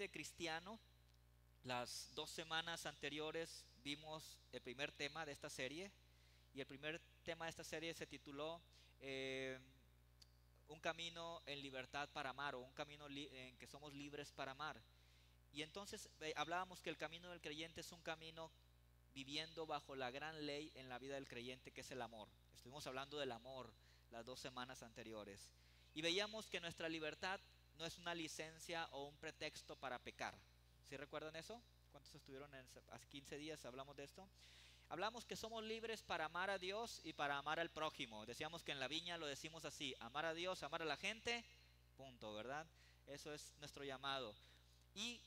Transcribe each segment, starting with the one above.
creyente cristiano. Las 2 semanas anteriores vimos el primer tema de esta serie, y el primer tema de esta serie se tituló Un camino en libertad para amar, o un camino en que somos libres para amar. Y entonces hablábamos que el camino del creyente es un camino viviendo bajo la gran ley en la vida del creyente, que es el amor. Estuvimos hablando del amor las 2 semanas anteriores, y veíamos que nuestra libertad no es una licencia o un pretexto para pecar. ¿Sí recuerdan eso? ¿Cuántos estuvieron hace 15 días? Hablamos de esto. Hablamos que somos libres para amar a Dios y para amar al prójimo. Decíamos que en la viña lo decimos así: amar a Dios, amar a la gente, punto, ¿verdad? Eso es nuestro llamado. Y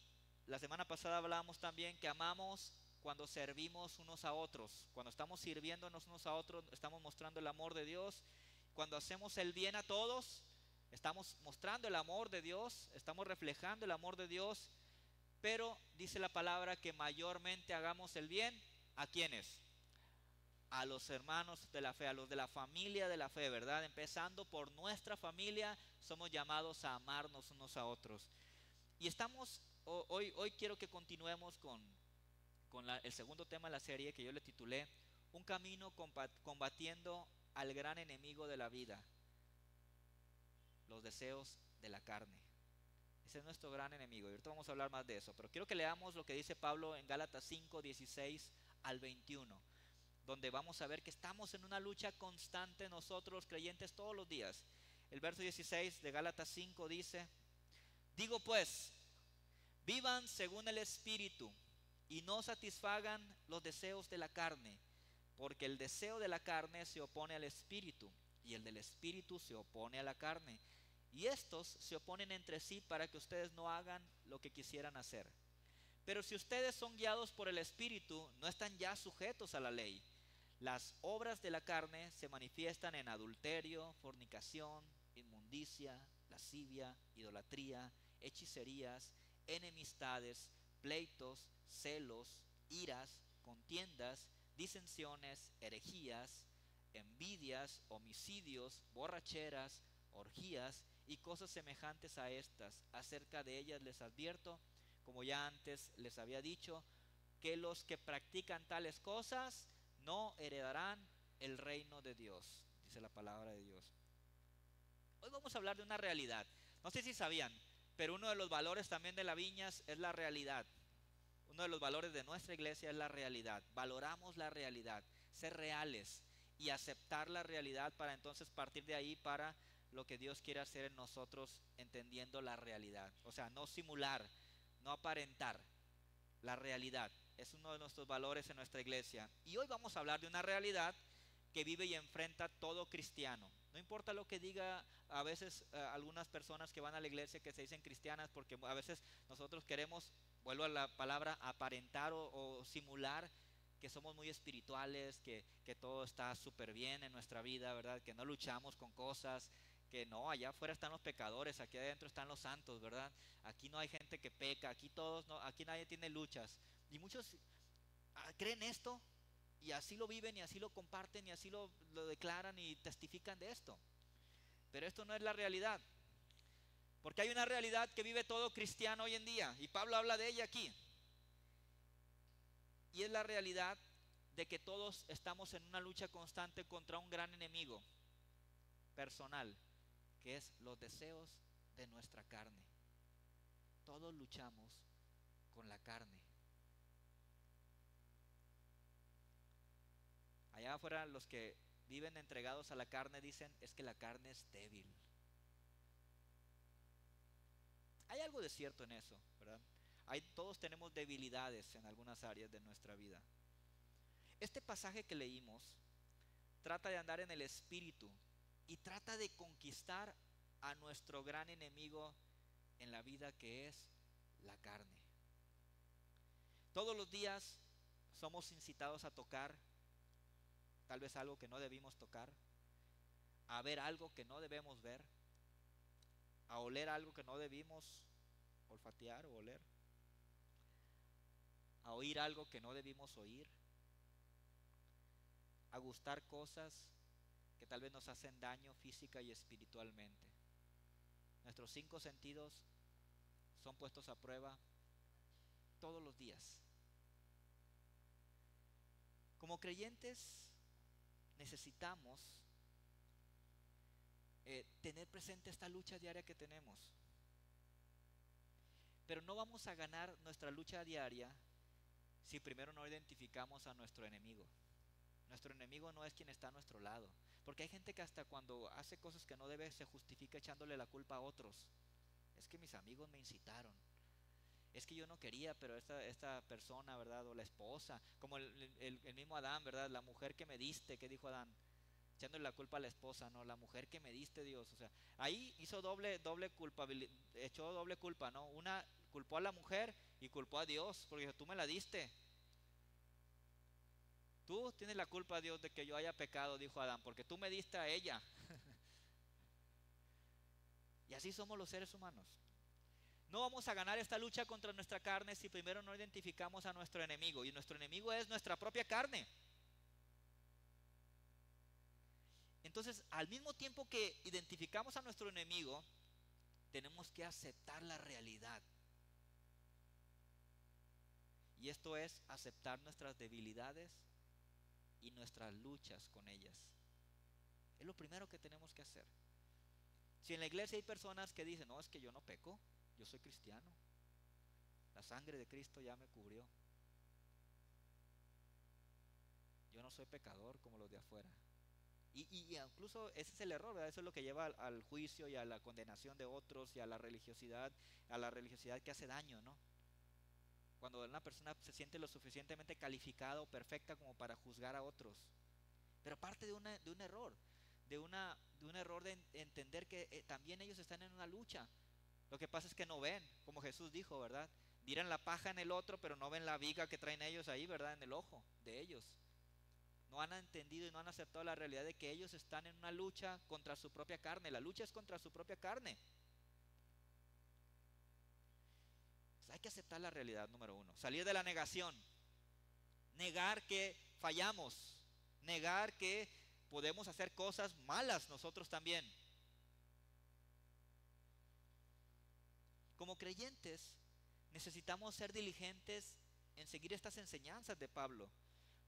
la semana pasada hablábamos también que amamos cuando servimos unos a otros. Cuando estamos sirviéndonos unos a otros, estamos mostrando el amor de Dios. Cuando hacemos el bien a todos, estamos mostrando el amor de Dios, estamos reflejando el amor de Dios. Pero dice la palabra que mayormente hagamos el bien. ¿A quiénes? A los hermanos de la fe, a los de la familia de la fe, ¿verdad? Empezando por nuestra familia, somos llamados a amarnos unos a otros. Y hoy quiero que continuemos con el segundo tema de la serie, que yo le titulé Un camino combatiendo al gran enemigo de la vida, los deseos de la carne. Ese es nuestro gran enemigo, y ahorita vamos a hablar más de eso. Pero quiero que leamos lo que dice Pablo en Gálatas 5, 16 al 21, donde vamos a ver que estamos en una lucha constante nosotros los creyentes todos los días. El verso 16 de Gálatas 5 dice: Digo pues, vivan según el Espíritu, y no satisfagan los deseos de la carne, porque el deseo de la carne se opone al Espíritu, y el del Espíritu se opone a la carne, y estos se oponen entre sí para que ustedes no hagan lo que quisieran hacer. Pero si ustedes son guiados por el Espíritu, no están ya sujetos a la ley. Las obras de la carne se manifiestan en adulterio, fornicación, inmundicia, lascivia, idolatría, hechicerías, enemistades, pleitos, celos, iras, contiendas, disensiones, herejías, envidias, homicidios, borracheras, orgías y cosas semejantes a estas. Acerca de ellas les advierto, como ya antes les había dicho, que los que practican tales cosas no heredarán el reino de Dios, dice la palabra de Dios. Hoy vamos a hablar de una realidad. No sé si sabían, pero uno de los valores también de la Viñas es la realidad. Uno de los valores de nuestra iglesia es la realidad. Valoramos la realidad, ser reales y aceptar la realidad, para entonces partir de ahí para lo que Dios quiere hacer en nosotros, entendiendo la realidad. O sea, no simular, no aparentar. La realidad es uno de nuestros valores en nuestra iglesia. Y hoy vamos a hablar de una realidad que vive y enfrenta todo cristiano. No importa lo que diga a veces algunas personas que van a la iglesia, que se dicen cristianas, porque a veces nosotros queremos, vuelvo a la palabra, aparentar o simular que somos muy espirituales, que todo está súper bien en nuestra vida, ¿verdad? Que no luchamos con cosas, que no, allá afuera están los pecadores, aquí adentro están los santos, ¿verdad? Aquí no hay gente que peca, aquí todos, no, aquí nadie tiene luchas. Y muchos creen esto, y así lo viven, y así lo comparten, y así lo declaran y testifican de esto. Pero esto no es la realidad, porque hay una realidad que vive todo cristiano hoy en día, y Pablo habla de ella aquí. Y es la realidad de que todos estamos en una lucha constante contra un gran enemigo personal, que es los deseos de nuestra carne. Todos luchamos con la carne. Allá afuera los que viven entregados a la carne dicen: es que la carne es débil. Hay algo de cierto en eso, ¿verdad? Todos tenemos debilidades en algunas áreas de nuestra vida. Este pasaje que leímos trata de andar en el Espíritu y trata de conquistar a nuestro gran enemigo en la vida, que es la carne. Todos los días somos incitados a tocar tal vez algo que no debimos tocar, a ver algo que no debemos ver, a oler algo que no debimos olfatear o oler, a oír algo que no debimos oír, a gustar cosas que tal vez nos hacen daño física y espiritualmente. Nuestros 5 sentidos son puestos a prueba todos los días. Como creyentes necesitamos tener presente esta lucha diaria que tenemos. Pero no vamos a ganar nuestra lucha diaria si primero no identificamos a nuestro enemigo. Nuestro enemigo no es quien está a nuestro lado. Porque hay gente que hasta cuando hace cosas que no debe se justifica echándole la culpa a otros. Es que mis amigos me incitaron. Es que yo no quería, pero esta persona, ¿verdad? O la esposa, como el mismo Adán, ¿verdad? La mujer que me diste, ¿qué dijo Adán? Echándole la culpa a la esposa, no, la mujer que me diste, Dios. O sea, ahí hizo doble culpabilidad, echó doble culpa, ¿no? Una culpó a la mujer y culpó a Dios, porque dijo, tú me la diste. Tú tienes la culpa, Dios, de que yo haya pecado, dijo Adán, porque tú me diste a ella. Y así somos los seres humanos. No vamos a ganar esta lucha contra nuestra carne si primero no identificamos a nuestro enemigo. Y nuestro enemigo es nuestra propia carne. Entonces, al mismo tiempo que identificamos a nuestro enemigo, tenemos que aceptar la realidad. Y esto es aceptar nuestras debilidades y nuestras luchas con ellas. Es lo primero que tenemos que hacer. Si en la iglesia hay personas que dicen, no, es que yo no peco, yo soy cristiano, la sangre de Cristo ya me cubrió, yo no soy pecador como los de afuera. Y incluso ese es el error, ¿verdad? Eso es lo que lleva al juicio y a la condenación de otros y a la religiosidad que hace daño, ¿no? Cuando una persona se siente lo suficientemente calificada o perfecta como para juzgar a otros. Pero parte de un error, de un error de entender que también ellos están en una lucha. Lo que pasa es que no ven, como Jesús dijo, ¿verdad? Miran la paja en el otro, pero no ven la viga que traen ellos ahí, ¿verdad? En el ojo de ellos. No han entendido y no han aceptado la realidad de que ellos están en una lucha contra su propia carne. La lucha es contra su propia carne. Pues hay que aceptar la realidad, número uno. Salir de la negación. Negar que fallamos. Negar que podemos hacer cosas malas nosotros también. Como creyentes, necesitamos ser diligentes en seguir estas enseñanzas de Pablo.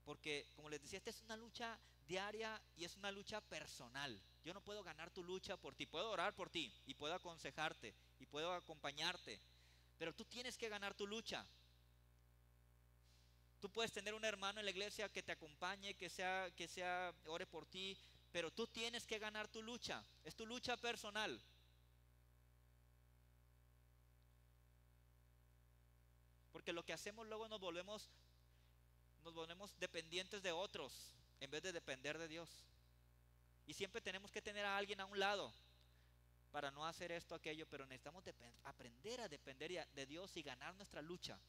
Porque, como les decía, esta es una lucha diaria y es una lucha personal. Yo no puedo ganar tu lucha por ti. Puedo orar por ti y puedo aconsejarte y puedo acompañarte. Pero tú tienes que ganar tu lucha. Tú puedes tener un hermano en la iglesia que te acompañe, que sea ore por ti, pero tú tienes que ganar tu lucha. Es tu lucha personal. Porque lo que hacemos luego nos volvemos dependientes de otros en vez de depender de Dios. Y siempre tenemos que tener a alguien a un lado para no hacer esto, aquello, pero necesitamos aprender a depender de Dios y ganar nuestra lucha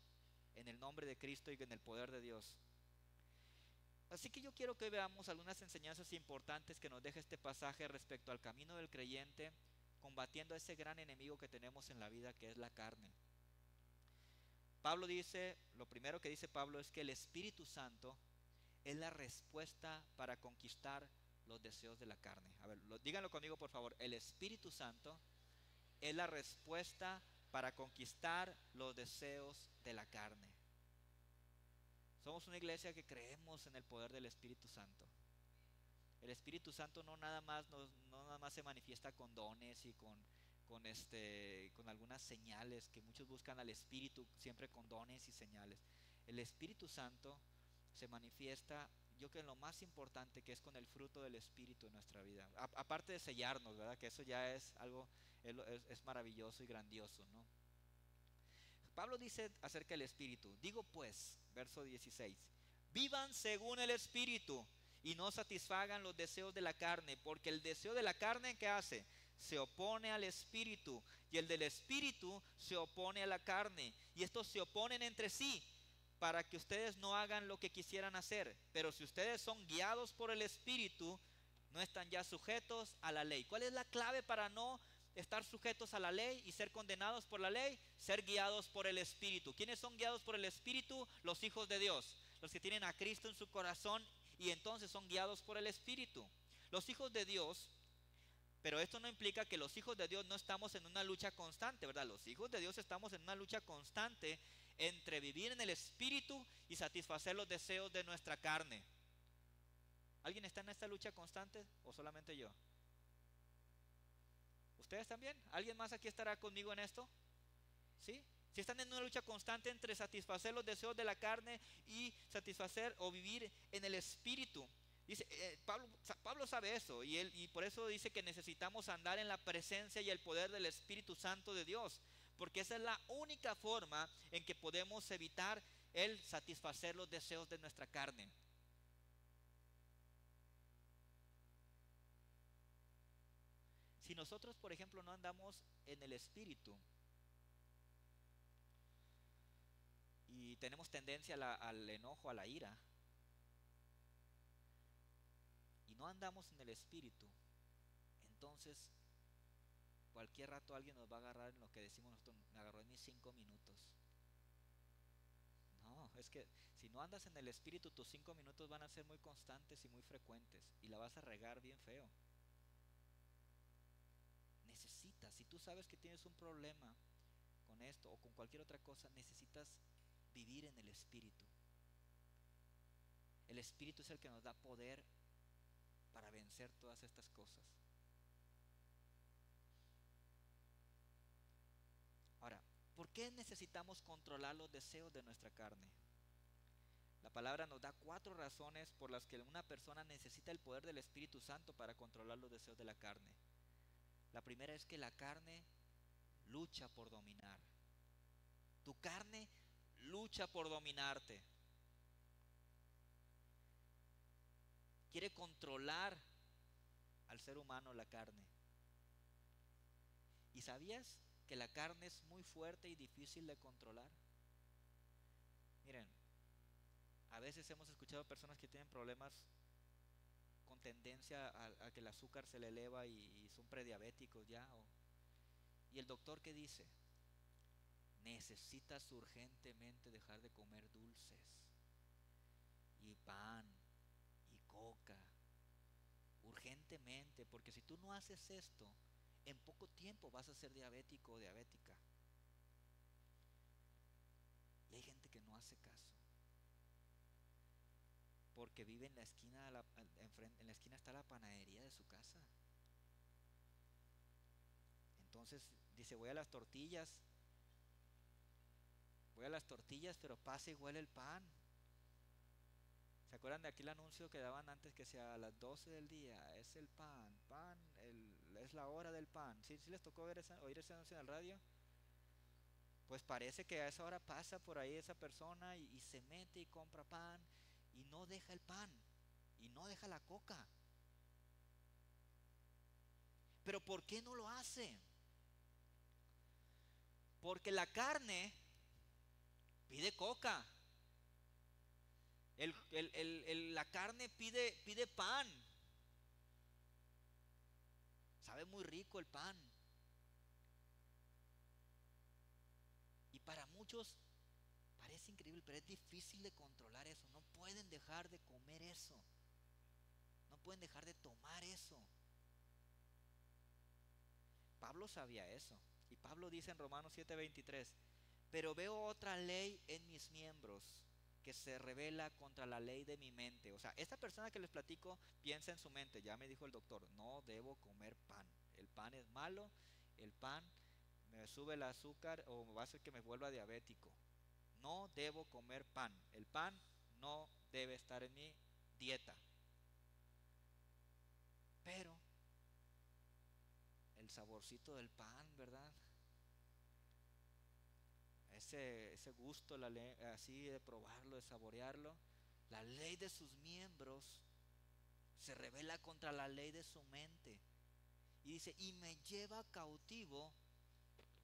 en el nombre de Cristo y en el poder de Dios. Así que yo quiero que veamos algunas enseñanzas importantes que nos deja este pasaje respecto al camino del creyente, combatiendo a ese gran enemigo que tenemos en la vida, que es la carne. Pablo dice, lo primero que dice Pablo es que el Espíritu Santo es la respuesta para conquistar los deseos de la carne. A ver, díganlo conmigo por favor. El Espíritu Santo es la respuesta para conquistar los deseos de la carne. Somos una iglesia que creemos en el poder del Espíritu Santo. El Espíritu Santo no nada más se manifiesta con dones y con algunas señales, que muchos buscan al Espíritu siempre con dones y señales. El Espíritu Santo se manifiesta, yo creo, en lo más importante, que es con el fruto del Espíritu en nuestra vida. Aparte de sellarnos, ¿verdad? Que eso ya es algo, es maravilloso y grandioso, ¿no? Pablo dice acerca del Espíritu, digo pues, verso 16, vivan según el Espíritu y no satisfagan los deseos de la carne, porque el deseo de la carne, ¿qué hace? Se opone al Espíritu, y el del Espíritu se opone a la carne, y estos se oponen entre sí para que ustedes no hagan lo que quisieran hacer. Pero si ustedes son guiados por el Espíritu, no están ya sujetos a la ley. ¿Cuál es la clave para no estar sujetos a la ley y ser condenados por la ley? Ser guiados por el Espíritu. ¿Quiénes son guiados por el Espíritu? Los hijos de Dios, los que tienen a Cristo en su corazón y entonces son guiados por el Espíritu. Los hijos de Dios Pero esto no implica que los hijos de Dios no estamos en una lucha constante, ¿verdad? Los hijos de Dios estamos en una lucha constante entre vivir en el Espíritu y satisfacer los deseos de nuestra carne. ¿Alguien está en esta lucha constante o solamente yo? ¿Ustedes también? ¿Alguien más aquí estará conmigo en esto? ¿Sí? Si están en una lucha constante entre satisfacer los deseos de la carne y satisfacer o vivir en el Espíritu. Dice, Pablo sabe eso y por eso dice que necesitamos andar en la presencia y el poder del Espíritu Santo de Dios, porque esa es la única forma en que podemos evitar el satisfacer los deseos de nuestra carne. Si nosotros, por ejemplo, no andamos en el Espíritu y tenemos tendencia al enojo, a la ira, y no andamos en el Espíritu, entonces cualquier rato alguien nos va a agarrar en lo que decimos nosotros, me agarró en mis 5 minutos. No, es que si no andas en el Espíritu, tus 5 minutos van a ser muy constantes y muy frecuentes y la vas a regar bien feo. Necesitas, si tú sabes que tienes un problema con esto o con cualquier otra cosa, necesitas vivir en el Espíritu. El Espíritu es el que nos da poder para vencer todas estas cosas. Ahora, ¿por qué necesitamos controlar los deseos de nuestra carne? La palabra nos da 4 razones por las que una persona necesita el poder del Espíritu Santo para controlar los deseos de la carne. La primera es que la carne lucha por dominar. Tu carne lucha por dominarte. Quiere controlar al ser humano, la carne. ¿Y sabías que la carne es muy fuerte y difícil de controlar? Miren, a veces hemos escuchado personas que tienen problemas con tendencia a que el azúcar se le eleva y son prediabéticos ya. Y el doctor, ¿qué dice? Necesitas urgentemente dejar de comer dulces y pan y coca. Urgentemente, porque si tú no haces esto, en poco tiempo vas a ser diabético o diabética. Y hay gente que no hace caso, porque vive en la esquina, en la esquina está la panadería de su casa. Entonces dice, voy a las tortillas, pero pasa y huele el pan. ¿Se acuerdan de aquel anuncio que daban antes que sea a las 12 del día? Es el pan, es la hora del pan. ¿Sí les tocó oír ese anuncio en el radio? Pues parece que a esa hora pasa por ahí esa persona y se mete y compra pan y no deja el pan y no deja la coca. ¿Pero por qué no lo hace? Porque la carne pide coca. La carne pide pan. Sabe muy rico el pan. Y para muchos parece increíble, pero es difícil de controlar eso. No pueden dejar de comer eso. No pueden dejar de tomar eso. Pablo sabía eso. Y Pablo dice en Romanos 7:23, pero veo otra ley en mis miembros que se revela contra la ley de mi mente. O sea, esta persona que les platico piensa en su mente, ya me dijo el doctor, no debo comer pan. El pan es malo, el pan me sube el azúcar o va a hacer que me vuelva diabético. No debo comer pan. El pan no debe estar en mi dieta. Pero el saborcito del pan, ¿verdad? Ese gusto, así de probarlo, de saborearlo. La ley de sus miembros se revela contra la ley de su mente. Y dice, y me lleva cautivo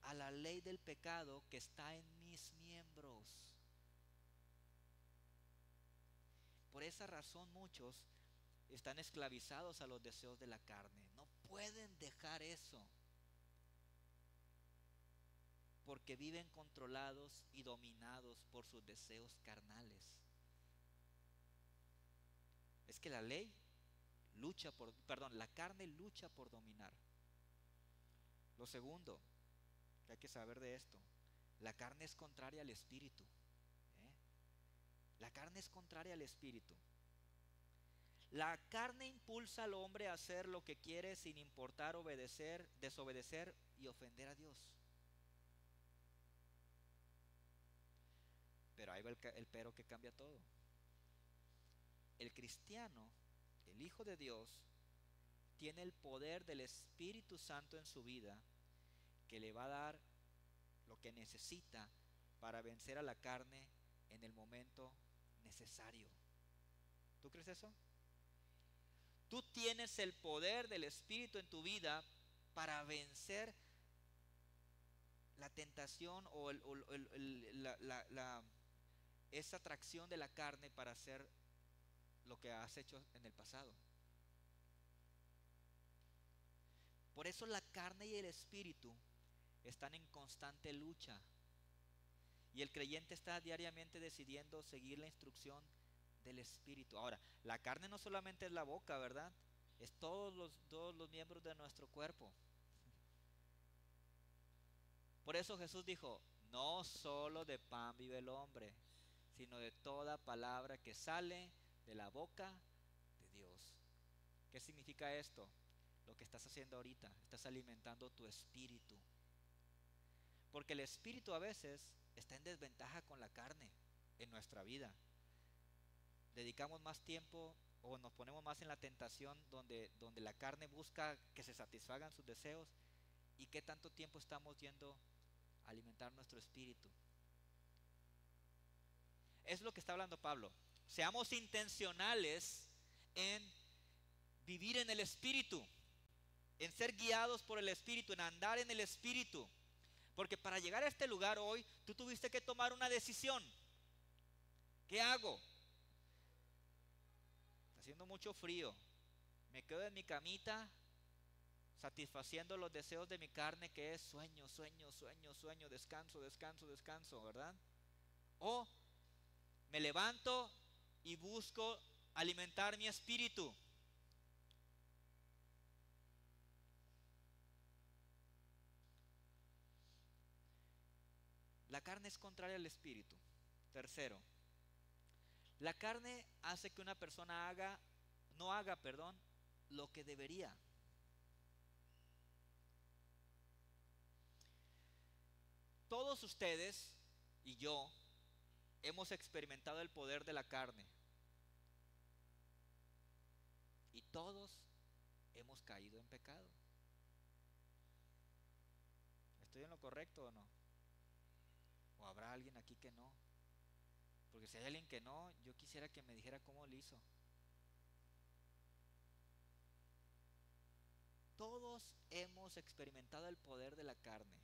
a la ley del pecado que está en mis miembros. Por esa razón muchos están esclavizados a los deseos de la carne. No pueden dejar eso, porque viven controlados y dominados por sus deseos carnales. Es que la ley la carne lucha por dominar. Lo segundo que hay que saber de esto, la carne es contraria al espíritu. ¿eh? La carne es contraria al espíritu. La carne impulsa al hombre a hacer lo que quiere sin importar desobedecer y ofender a Dios. Pero ahí va el pero que cambia todo. El cristiano, el Hijo de Dios, tiene el poder del Espíritu Santo en su vida, que le va a dar lo que necesita para vencer a la carne en el momento necesario. ¿Tú crees eso? Tú tienes el poder del Espíritu en tu vida para vencer la tentación o esa atracción de la carne para hacer lo que has hecho en el pasado. Por eso la carne y el espíritu están en constante lucha. Y el creyente está diariamente decidiendo seguir la instrucción del espíritu. Ahora, la carne no solamente es la boca, ¿verdad? Es todos los miembros de nuestro cuerpo. Por eso Jesús dijo, no solo de pan vive el hombre, sino de toda palabra que sale de la boca de Dios. ¿Qué significa esto? Lo que estás haciendo ahorita, estás alimentando tu espíritu. Porque el espíritu a veces está en desventaja con la carne en nuestra vida. Dedicamos más tiempo o nos ponemos más en la tentación donde la carne busca que se satisfagan sus deseos, y qué tanto tiempo estamos yendo a alimentar nuestro espíritu. Es lo que está hablando Pablo. Seamos intencionales en vivir en el espíritu, en ser guiados por el espíritu, en andar en el espíritu. Porque para llegar a este lugar hoy, tú tuviste que tomar una decisión. ¿Qué hago? Está haciendo mucho frío. Me quedo en mi camita satisfaciendo los deseos de mi carne, que es sueño, sueño, sueño, sueño, descanso, descanso, descanso, ¿verdad? O me levanto y busco alimentar mi espíritu. La carne es contraria al espíritu. Tercero, la carne hace que una persona no haga, lo que debería. Todos ustedes y yo hemos experimentado el poder de la carne. Y todos hemos caído en pecado. ¿Estoy en lo correcto o no? ¿O habrá alguien aquí que no? Porque si hay alguien que no, yo quisiera que me dijera cómo lo hizo. Todos hemos experimentado el poder de la carne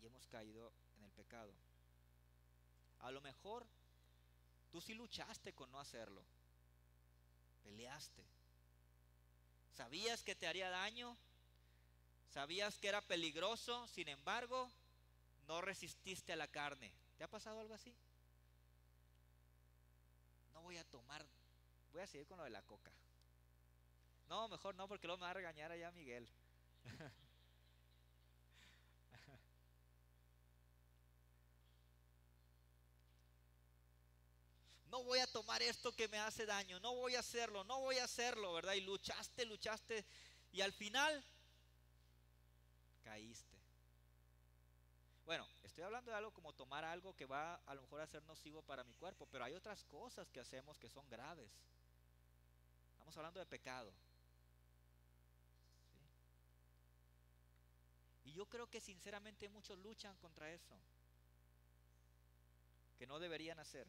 y hemos caído en el pecado. A lo mejor tú sí luchaste con no hacerlo. Peleaste. Sabías que te haría daño. Sabías que era peligroso. Sin embargo, no resististe a la carne. ¿Te ha pasado algo así? No voy a tomar. Voy a seguir con lo de la coca. No, mejor no, porque luego me va a regañar allá Miguel. No voy a tomar esto que me hace daño, no voy a hacerlo, ¿verdad? Y luchaste, luchaste, y al final caíste. Bueno, estoy hablando de algo como tomar algo que va a lo mejor a ser nocivo para mi cuerpo, pero hay otras cosas que hacemos que son graves. Estamos hablando de pecado. ¿Sí? Y yo creo que sinceramente muchos luchan contra eso, que no deberían hacer.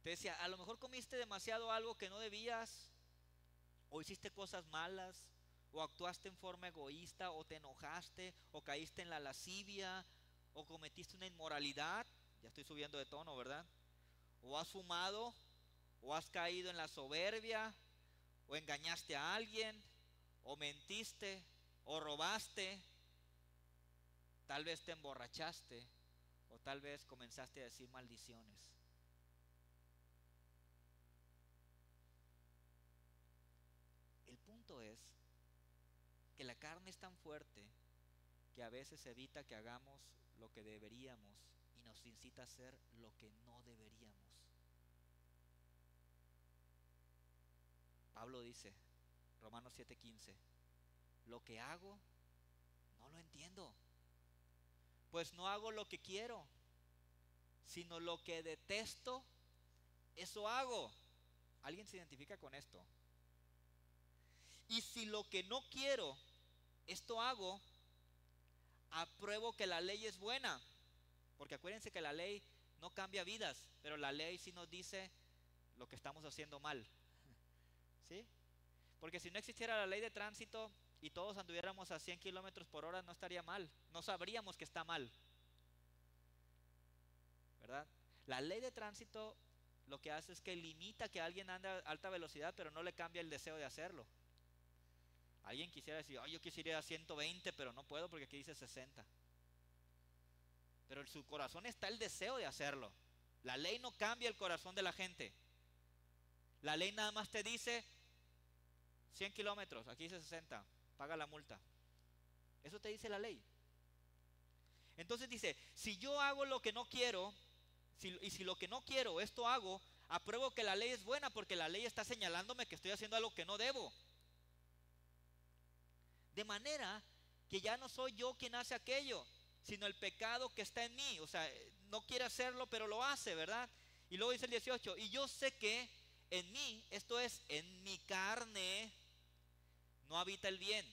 Te decía, a lo mejor comiste demasiado algo que no debías, o hiciste cosas malas, o actuaste en forma egoísta, o te enojaste, o caíste en la lascivia, o cometiste una inmoralidad. Ya estoy subiendo de tono, ¿verdad? O has fumado, o has caído en la soberbia, o engañaste a alguien, o mentiste, o robaste. Tal vez te emborrachaste, o tal vez comenzaste a decir maldiciones. que la carne es tan fuerte que a veces evita que hagamos lo que deberíamos y nos incita a hacer lo que no deberíamos. Pablo dice, Romanos 7:15, lo que hago no lo entiendo, pues no hago lo que quiero, sino lo que detesto, eso hago. ¿Alguien se identifica con esto? Y si lo que no quiero, esto hago, apruebo que la ley es buena. Porque acuérdense que la ley no cambia vidas, pero la ley sí nos dice lo que estamos haciendo mal. ¿Sí? Porque si no existiera la ley de tránsito y todos anduviéramos a 100 kilómetros por hora, no estaría mal. No sabríamos que está mal, ¿verdad? La ley de tránsito lo que hace es que limita que alguien ande a alta velocidad, pero no le cambia el deseo de hacerlo. Alguien quisiera decir, oh, yo quisiera ir a 120, pero no puedo porque aquí dice 60. Pero en su corazón está el deseo de hacerlo. La ley no cambia el corazón de la gente. La ley nada más te dice 100 kilómetros, aquí dice 60, paga la multa. Eso te dice la ley. Entonces dice, si yo hago lo que no quiero, y si lo que no quiero, esto hago, apruebo que la ley es buena porque la ley está señalándome que estoy haciendo algo que no debo. De manera que ya no soy yo quien hace aquello, sino el pecado que está en mí. O sea, no quiere hacerlo, pero lo hace, ¿verdad? Y luego dice el 18, y yo sé que en mí, esto es, en mi carne, no habita el bien,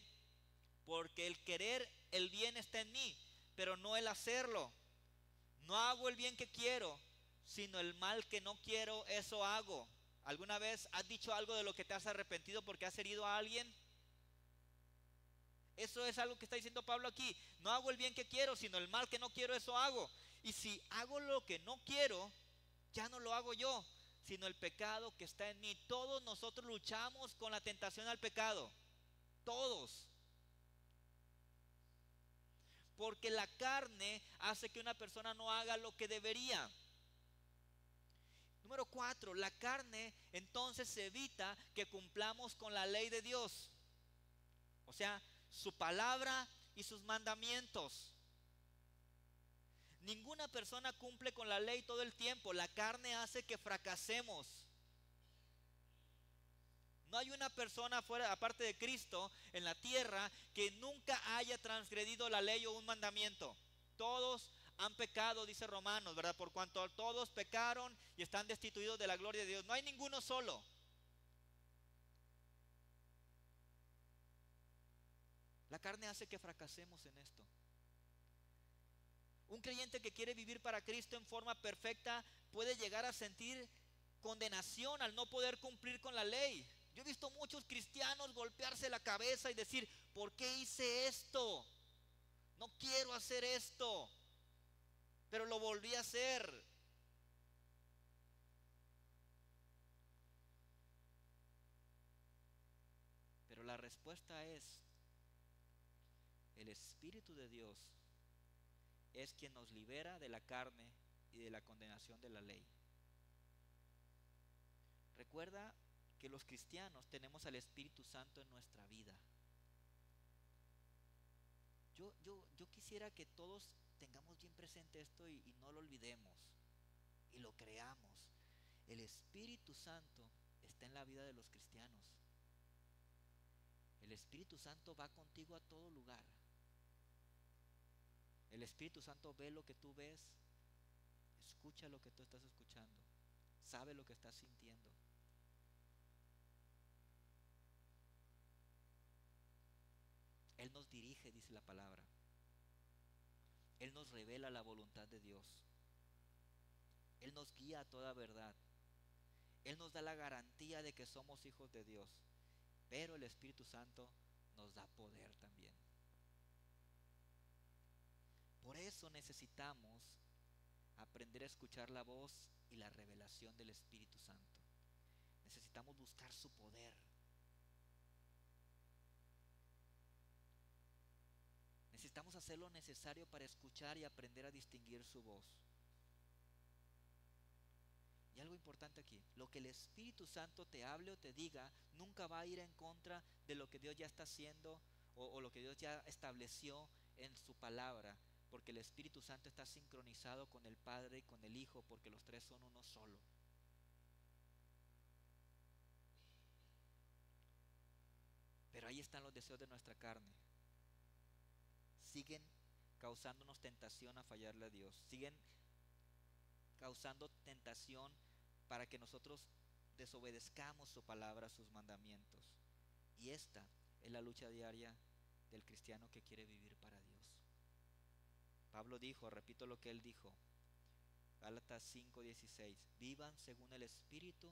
porque el querer el bien está en mí, pero no el hacerlo. No hago el bien que quiero, sino el mal que no quiero, eso hago. ¿Alguna vez has dicho algo de lo que te has arrepentido porque has herido a alguien? Eso es algo que está diciendo Pablo aquí. No hago el bien que quiero, sino el mal que no quiero, eso hago. Y si hago lo que no quiero, ya no lo hago yo, sino el pecado que está en mí. Todos nosotros luchamos con la tentación al pecado. Todos. Porque la carne hace que una persona no haga lo que debería. Número 4, la carne entonces evita que cumplamos con la ley de Dios. O sea, su palabra y sus mandamientos. Ninguna persona cumple con la ley todo el tiempo. La carne hace que fracasemos. No hay una persona fuera, aparte de Cristo, en la tierra que nunca haya transgredido la ley o un mandamiento. Todos han pecado, dice Romanos, ¿verdad? Por cuanto todos pecaron y están destituidos de la gloria de Dios. No hay ninguno solo. La carne hace que fracasemos en esto. Un creyente que quiere vivir para Cristo en forma perfecta puede llegar a sentir condenación al no poder cumplir con la ley. Yo he visto muchos cristianos golpearse la cabeza y decir, ¿por qué hice esto? No quiero hacer esto, pero lo volví a hacer. Pero la respuesta es, el Espíritu de Dios es quien nos libera de la carne y de la condenación de la ley. Recuerda que los cristianos tenemos al Espíritu Santo en nuestra vida. Yo quisiera que todos tengamos bien presente esto y no lo olvidemos y lo creamos. El Espíritu Santo está en la vida de los cristianos. El Espíritu Santo va contigo a todo lugar. El Espíritu Santo ve lo que tú ves, escucha lo que tú estás escuchando, sabe lo que estás sintiendo. Él nos dirige, dice la palabra. Él nos revela la voluntad de Dios. Él nos guía a toda verdad. Él nos da la garantía de que somos hijos de Dios. Pero el Espíritu Santo nos da poder también. Por eso necesitamos aprender a escuchar la voz y la revelación del Espíritu Santo. Necesitamos buscar su poder. Necesitamos hacer lo necesario para escuchar y aprender a distinguir su voz. Y algo importante aquí, lo que el Espíritu Santo te hable o te diga nunca va a ir en contra de lo que Dios ya está haciendo o lo que Dios ya estableció en su palabra, porque el Espíritu Santo está sincronizado con el Padre y con el Hijo, porque los tres son uno solo. Pero ahí están los deseos de nuestra carne. Siguen causándonos tentación a fallarle a Dios. Siguen causando tentación para que nosotros desobedezcamos su palabra, sus mandamientos. Y esta es la lucha diaria del cristiano que quiere vivir para Dios. Pablo dijo, repito lo que él dijo, Gálatas 5:16, vivan según el Espíritu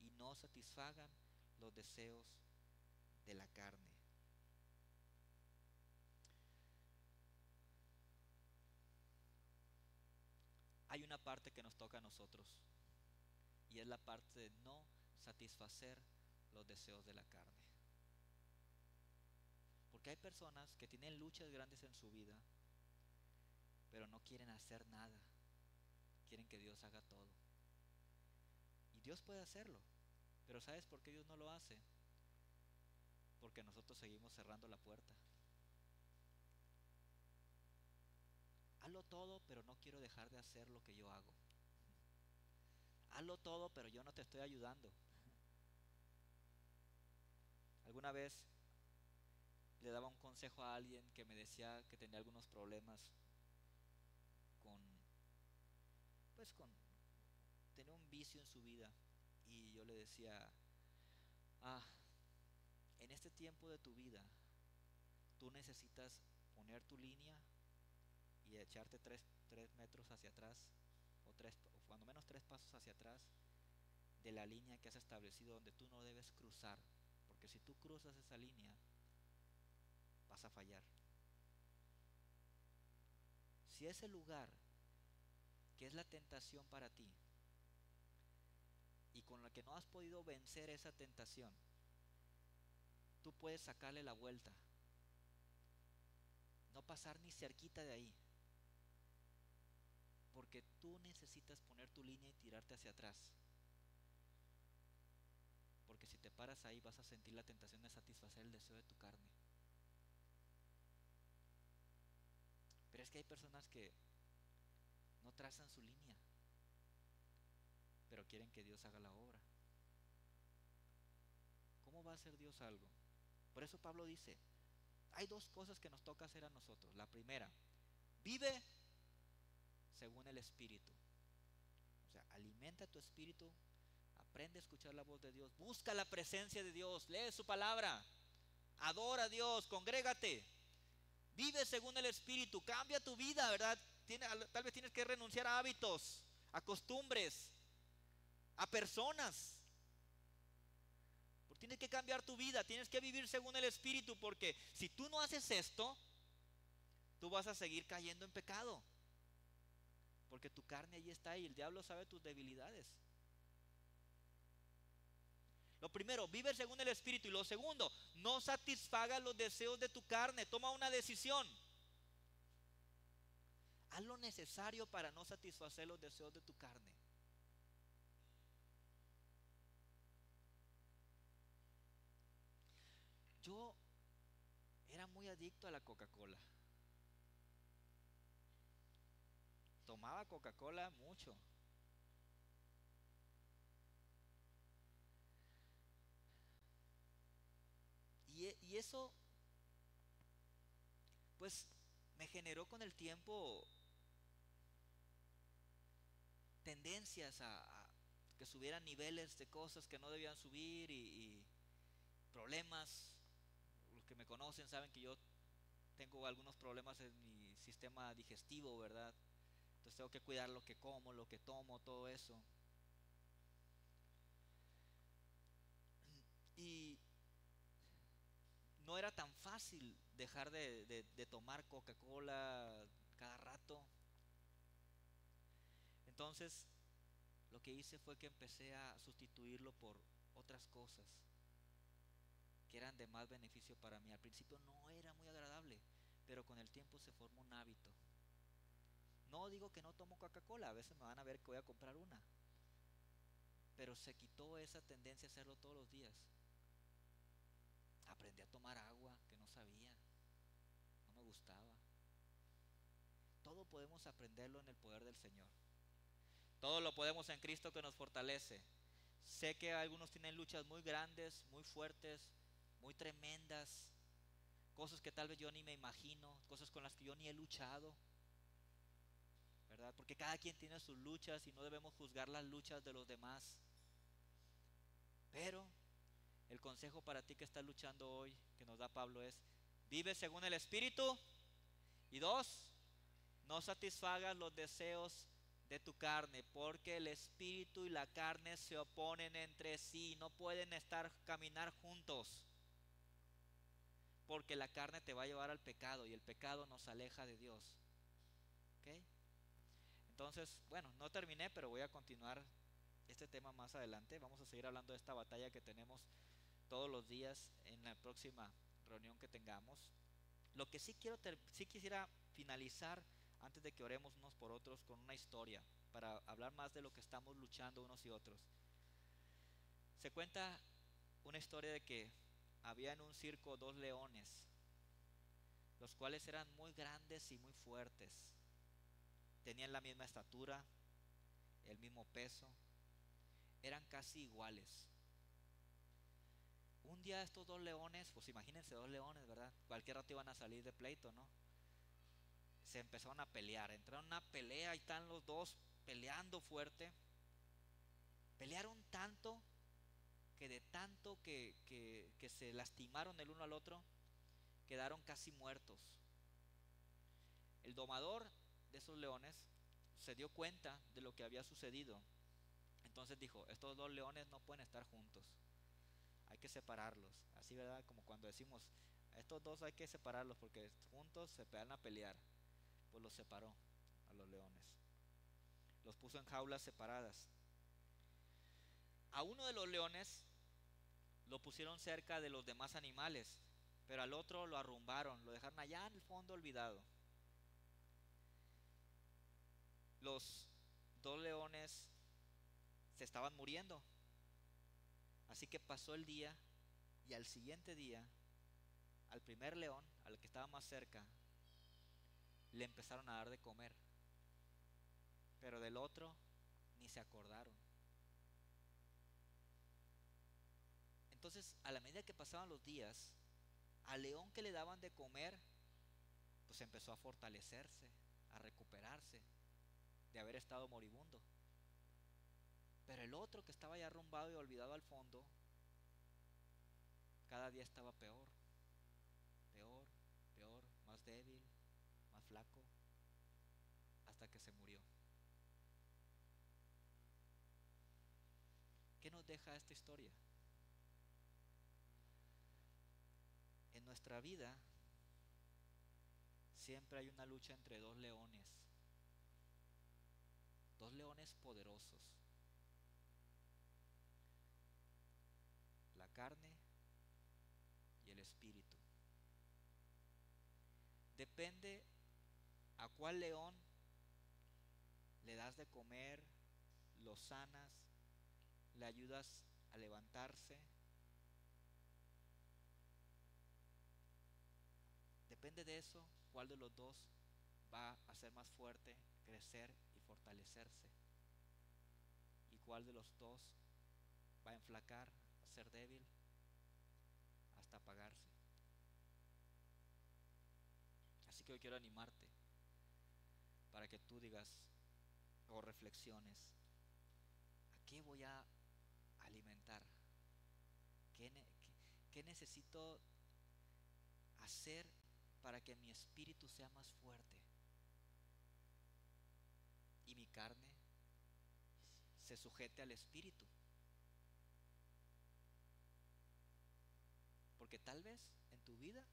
y no satisfagan los deseos de la carne. Hay una parte que nos toca a nosotros, y es la parte de no satisfacer los deseos de la carne. Porque hay personas que tienen luchas grandes en su vida, pero no quieren hacer nada. Quieren que Dios haga todo. Y Dios puede hacerlo, pero ¿sabes por qué Dios no lo hace? Porque nosotros seguimos cerrando la puerta. Hazlo todo, pero no quiero dejar de hacer lo que yo hago. Hazlo todo, pero yo no te estoy ayudando. Alguna vez le daba un consejo a alguien que me decía que tenía algunos problemas con, tenía un vicio en su vida, y yo le decía, en este tiempo de tu vida, tú necesitas poner tu línea y echarte tres metros hacia atrás, o cuando menos 3 pasos hacia atrás de la línea que has establecido, donde tú no debes cruzar, porque si tú cruzas esa línea, vas a fallar. Si ese lugar que es la tentación para ti, y con la que no has podido vencer esa tentación, tú puedes sacarle la vuelta, no pasar ni cerquita de ahí, porque tú necesitas poner tu línea y tirarte hacia atrás, porque si te paras ahí vas a sentir la tentación de satisfacer el deseo de tu carne. Pero es que hay personas que no trazan su línea, pero quieren que Dios haga la obra. ¿Cómo va a hacer Dios algo? Por eso Pablo dice, hay dos cosas que nos toca hacer a nosotros. La primera, vive según el Espíritu. O sea, alimenta tu espíritu, aprende a escuchar la voz de Dios, busca la presencia de Dios, lee su palabra, adora a Dios, congrégate, vive según el Espíritu, cambia tu vida, ¿verdad? Tal vez tienes que renunciar a hábitos, a costumbres, a personas. Tienes que cambiar tu vida, tienes que vivir según el Espíritu, porque si tú no haces esto, tú vas a seguir cayendo en pecado, porque tu carne ahí está y el diablo sabe tus debilidades. Lo primero, vive según el Espíritu. Y lo segundo, no satisfagas los deseos de tu carne. Toma una decisión. Haz lo necesario para no satisfacer los deseos de tu carne. Yo era muy adicto a la Coca-Cola. Tomaba Coca-Cola mucho. Y eso, pues, me generó con el tiempo tendencias a que subieran niveles de cosas que no debían subir, y problemas. Los que me conocen saben que yo tengo algunos problemas en mi sistema digestivo, ¿verdad? Entonces tengo que cuidar lo que como, lo que tomo, todo eso. Y no era tan fácil dejar de tomar Coca-Cola cada rato. Entonces lo que hice fue que empecé a sustituirlo por otras cosas que eran de más beneficio para mí. Al principio no era muy agradable, pero con el tiempo se formó un hábito. No digo que no tomo Coca-Cola, a veces me van a ver que voy a comprar una, pero se quitó esa tendencia a hacerlo todos los días. Aprendí a tomar agua que no sabía, no me gustaba. Todo podemos aprenderlo en el poder del Señor. Todo lo podemos en Cristo que nos fortalece. Sé que algunos tienen luchas muy grandes, muy fuertes, muy tremendas, cosas que tal vez yo ni me imagino, cosas con las que yo ni he luchado, ¿verdad? Porque cada quien tiene sus luchas y no debemos juzgar las luchas de los demás. Pero el consejo para ti que estás luchando hoy, que nos da Pablo, es: vive según el Espíritu. Y dos, no satisfagas los deseos de tu carne, porque el Espíritu y la carne se oponen entre sí, no pueden caminar juntos, porque la carne te va a llevar al pecado y el pecado nos aleja de Dios. ¿Ok? Entonces, bueno, no terminé, pero voy a continuar este tema más adelante. Vamos a seguir hablando de esta batalla que tenemos todos los días en la próxima reunión que tengamos. Lo que sí quisiera finalizar antes de que oremos unos por otros con una historia para hablar más de lo que estamos luchando unos y otros. Se cuenta una historia de que había en un circo dos leones, los cuales eran muy grandes y muy fuertes. Tenían la misma estatura, el mismo peso, eran casi iguales. Un día estos dos leones, pues imagínense dos leones, ¿verdad? Cualquier rato iban a salir de pleito, ¿no? Se empezaron a pelear, entraron a una pelea y están los dos peleando fuerte. Pelearon tanto que de tanto que se lastimaron el uno al otro, quedaron casi muertos. El domador de esos leones se dio cuenta de lo que había sucedido. Entonces dijo: estos dos leones no pueden estar juntos, hay que separarlos. Así, ¿verdad? Como cuando decimos: estos dos hay que separarlos porque juntos se van a pelear. Pues los separó a los leones, los puso en jaulas separadas. A uno de los leones lo pusieron cerca de los demás animales, pero al otro lo arrumbaron, lo dejaron allá en el fondo olvidado. Los dos leones se estaban muriendo, así que pasó el día y al siguiente día al primer león, al que estaba más cerca, le empezaron a dar de comer, pero del otro ni se acordaron. Entonces, a la medida que pasaban los días, al león que le daban de comer, pues empezó a fortalecerse, a recuperarse de haber estado moribundo. Pero el otro, que estaba ya arrumbado y olvidado al fondo, cada día estaba peor, peor, peor, más débil, más flaco, hasta que se murió. ¿Qué nos deja esta historia? En nuestra vida siempre hay una lucha entre dos leones poderosos: la carne y el espíritu. Depende a cuál león le das de comer, lo sanas, le ayudas a levantarse. Depende de eso, cuál de los dos va a ser más fuerte, crecer y fortalecerse, y cuál de los dos va a enflacar, a ser débil, hasta apagarse. Así que hoy quiero animarte para que tú digas o reflexiones: ¿a qué voy a alimentar? ¿Qué necesito hacer para que mi espíritu sea más fuerte y mi carne se sujete al espíritu? Porque tal vez en tu vida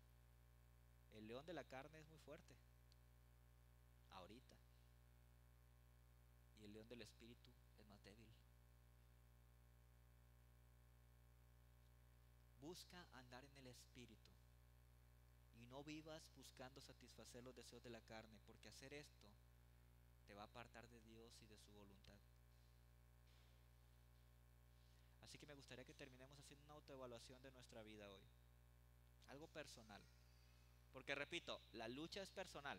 el león de la carne es muy fuerte ahorita y el león del espíritu es más débil. Busca andar en el espíritu y no vivas buscando satisfacer los deseos de la carne, porque hacer esto te va a apartar de Dios y de su voluntad. Así que me gustaría que terminemos haciendo una autoevaluación de nuestra vida hoy. algo personal. Porque repito, la lucha es personal.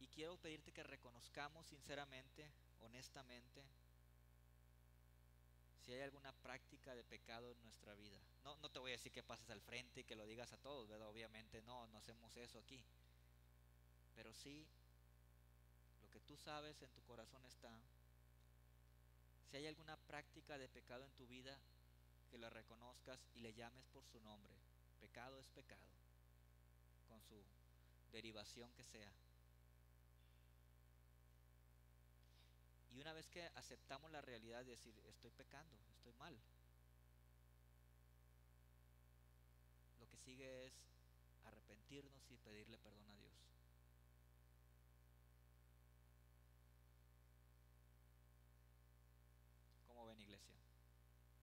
Y quiero pedirte que reconozcamos sinceramente, honestamente, si hay alguna práctica de pecado en nuestra vida. No, no te voy a decir que pases al frente y que lo digas a todos, ¿verdad? Obviamente no, no hacemos eso aquí. Pero sí, lo que tú sabes en tu corazón está. Si hay alguna práctica de pecado en tu vida, que la reconozcas y le llames por su nombre. Pecado es pecado, con su derivación que sea. Y una vez que aceptamos la realidad de decir, estoy pecando, estoy mal, lo que sigue es arrepentirnos y pedirle perdón a Dios.